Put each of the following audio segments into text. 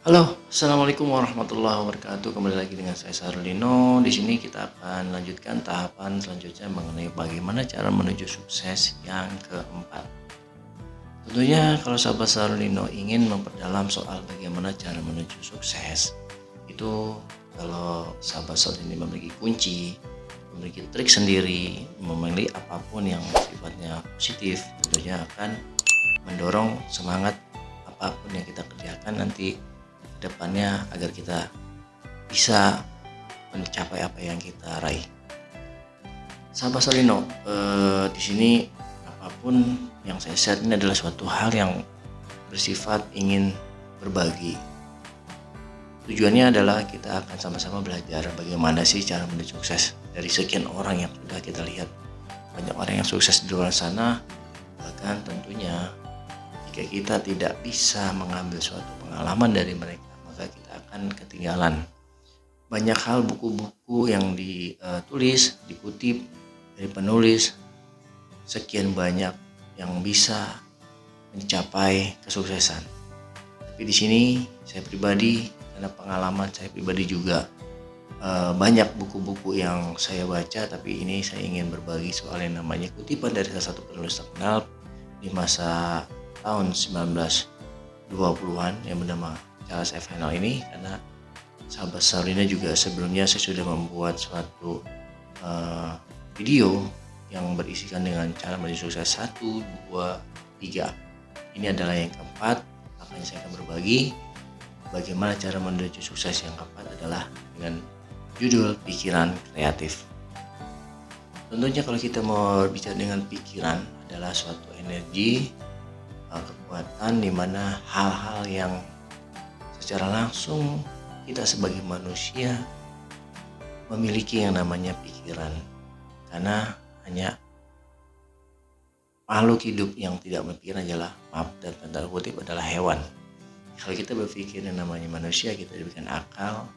Halo, assalamualaikum warahmatullahi wabarakatuh. Kembali lagi dengan saya Sarlino. Di sini kita akan lanjutkan tahapan selanjutnya mengenai bagaimana cara menuju sukses yang keempat. Tentunya kalau sahabat Sarlino ingin memperdalam soal bagaimana cara menuju sukses, itu kalau sahabat Sarlino memiliki kunci, memiliki trik sendiri, memilih apapun yang sifatnya positif, tentunya akan mendorong semangat apapun yang kita kerjakan nanti depannya agar kita bisa mencapai apa yang kita raih. Sahabat Salino, di sini apapun yang saya share ini adalah suatu hal yang bersifat ingin berbagi. Tujuannya adalah kita akan sama-sama belajar bagaimana sih cara menuju sukses dari sekian orang yang sudah kita lihat. Banyak orang yang sukses di luar sana, bahkan tentunya jika kita tidak bisa mengambil suatu pengalaman dari mereka, maka kita akan ketinggalan. Banyak hal buku-buku yang ditulis, dikutip dari penulis, sekian banyak yang bisa mencapai kesuksesan. Tapi di sini saya pribadi, karena pengalaman saya pribadi juga banyak buku-buku yang saya baca, tapi ini saya ingin berbagi soal yang namanya kutipan dari salah satu penulis terkenal di masa tahun 1920-an yang bernama Charles F. Haanel ini, karena sahabat Sarlina juga sebelumnya saya sudah membuat suatu video yang berisikan dengan cara menuju sukses 1, 2, 3. Ini adalah yang keempat, makanya saya akan berbagi bagaimana cara menuju sukses yang keempat adalah dengan judul pikiran kreatif. Tentunya kalau kita mau bicara dengan pikiran adalah suatu energi, kekuatan di mana hal-hal yang secara langsung kita sebagai manusia memiliki yang namanya pikiran, karena hanya makhluk hidup yang tidak berpikir adalah, maaf dan tanda kutip, adalah hewan. Kalau kita berpikir yang namanya manusia, kita diberikan akal,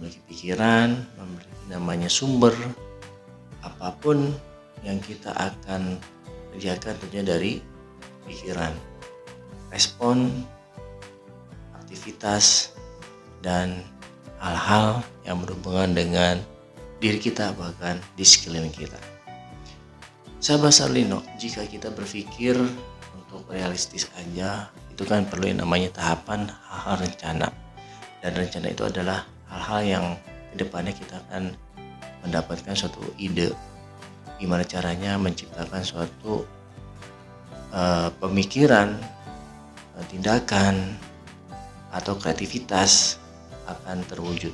memiliki pikiran, memiliki namanya sumber apapun yang kita akan kerjakan tentunya dari pikiran, respon, aktivitas, dan hal-hal yang berhubungan dengan diri kita, bahkan di sekeliling kita. Sahabat Sarlino, jika kita berpikir untuk realistis aja, itu kan perlu yang namanya tahapan hal-hal rencana. Dan rencana itu adalah hal-hal yang kedepannya kita akan mendapatkan suatu ide, gimana caranya menciptakan suatu pemikiran, tindakan, atau kreativitas akan terwujud.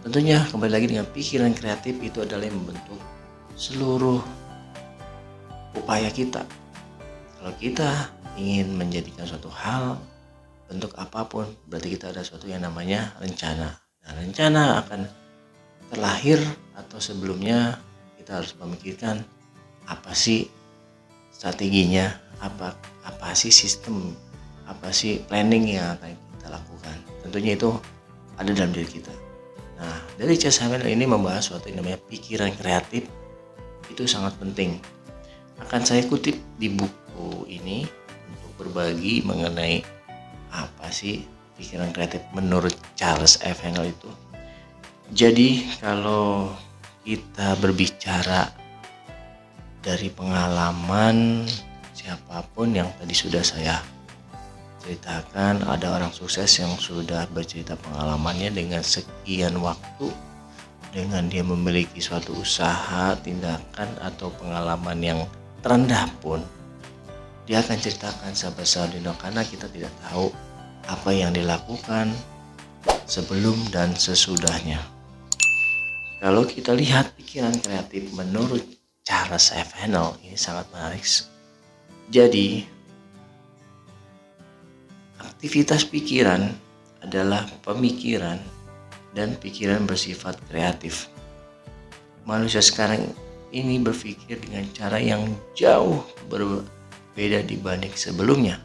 Tentunya kembali lagi dengan pikiran kreatif itu adalah yang membentuk seluruh upaya kita. Kalau kita ingin menjadikan suatu hal, bentuk apapun, berarti kita ada suatu yang namanya rencana. Nah, rencana akan terlahir atau sebelumnya kita harus memikirkan apa sih strateginya, apa sih sistem, apa sih planning yang akan kita lakukan. Tentunya itu ada dalam diri kita. Nah, dari Charles Haanel ini membahas suatu yang namanya pikiran kreatif, itu sangat penting. Akan saya kutip di buku ini untuk berbagi mengenai apa sih pikiran kreatif menurut Charles F. Haanel itu. Jadi kalau kita berbicara dari pengalaman siapapun yang tadi sudah saya ceritakan, ada orang sukses yang sudah bercerita pengalamannya dengan sekian waktu, dengan dia memiliki suatu usaha, tindakan, atau pengalaman yang terendah pun dia akan ceritakan, sahabat Sarlino, karena kita tidak tahu apa yang dilakukan sebelum dan sesudahnya. Kalau kita lihat pikiran kreatif menurut Charles F. Haanel ini sangat menarik. Jadi aktivitas pikiran adalah pemikiran dan pikiran bersifat kreatif. Manusia sekarang ini berpikir dengan cara yang jauh berbeda dibanding sebelumnya.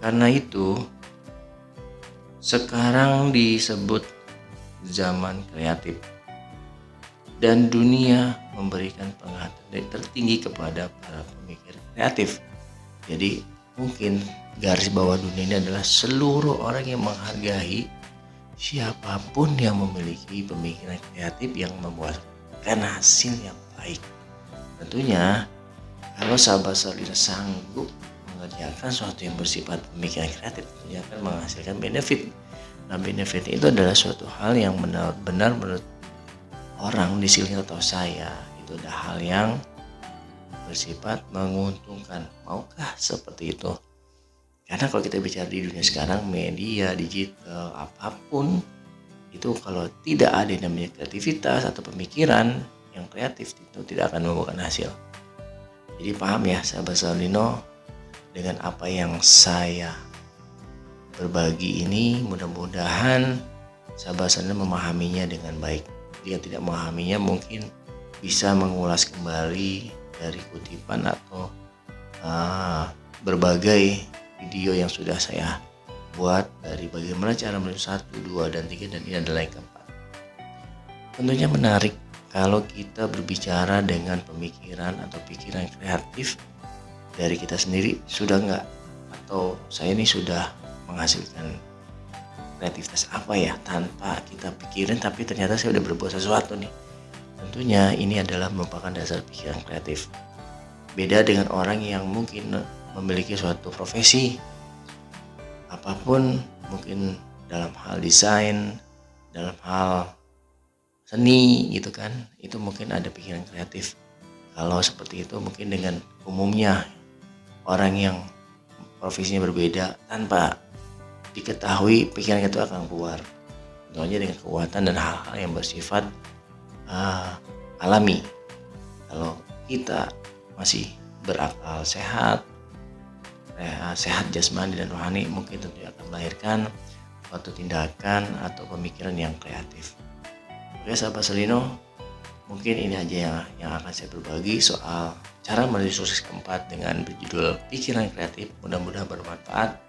Karena itu sekarang disebut zaman kreatif. Dan dunia memberikan penghargaan tertinggi kepada para pemikir kreatif. Jadi mungkin garis bawah dunia ini adalah seluruh orang yang menghargai siapapun yang memiliki pemikiran kreatif yang membuahkan hasil yang baik. Tentunya kalau sahabat Saulina sanggup mengerjakan sesuatu yang bersifat pemikiran kreatif, tentunya akan menghasilkan benefit. Nah, benefit itu adalah suatu hal yang benar-benar menurut orang di sini atau saya itu adalah hal yang bersifat menguntungkan. Maukah seperti itu? Karena kalau kita bicara di dunia sekarang, media digital apapun itu kalau tidak ada yang namanya kreativitas atau pemikiran yang kreatif, itu tidak akan membuahkan hasil. Jadi paham ya sahabat Saulino dengan apa yang saya berbagi ini, mudah-mudahan sahabat Saulino memahaminya dengan baik. Jika tidak memahaminya mungkin bisa mengulas kembali dari kutipan atau berbagai video yang sudah saya buat dari bagaimana cara menulis 1, 2, dan 3, dan ini adalah yang keempat. Tentunya menarik kalau kita berbicara dengan pemikiran atau pikiran kreatif dari kita sendiri sudah enggak, atau saya ini sudah menghasilkan kreativitas apa ya tanpa kita pikirin tapi ternyata saya udah berbuat sesuatu nih. Tentunya ini adalah merupakan dasar pikiran kreatif. Beda dengan orang yang mungkin memiliki suatu profesi apapun, mungkin dalam hal desain, dalam hal seni gitu kan, itu mungkin ada pikiran kreatif. Kalau seperti itu mungkin dengan umumnya orang yang profesinya berbeda tanpa diketahui pikiran itu akan keluar. Tentunya dengan kekuatan dan hal-hal yang bersifat alami. Kalau kita masih berakal sehat, sehat jasmani dan rohani, mungkin tentunya akan melahirkan suatu tindakan atau pemikiran yang kreatif. Oke sahabat Saulino, mungkin ini aja yang akan saya berbagi soal cara menuju sukses keempat dengan berjudul pikiran kreatif. Mudah-mudahan bermanfaat,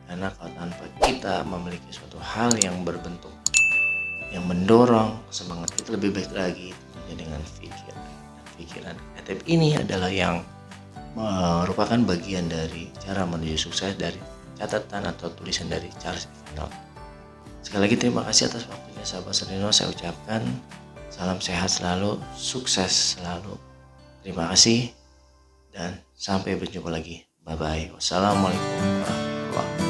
karena kalau tanpa kita memiliki suatu hal yang berbentuk yang mendorong semangat kita lebih baik lagi, tentunya dengan pikiran kreatif ini adalah yang merupakan bagian dari cara menuju sukses dari catatan atau tulisan dari Charles Evenot. Sekali lagi terima kasih atas waktunya sahabat Saulino. Saya ucapkan salam sehat selalu, sukses selalu. Terima kasih dan sampai berjumpa lagi. Bye bye. Wassalamualaikum warahmatullahi wabarakatuh.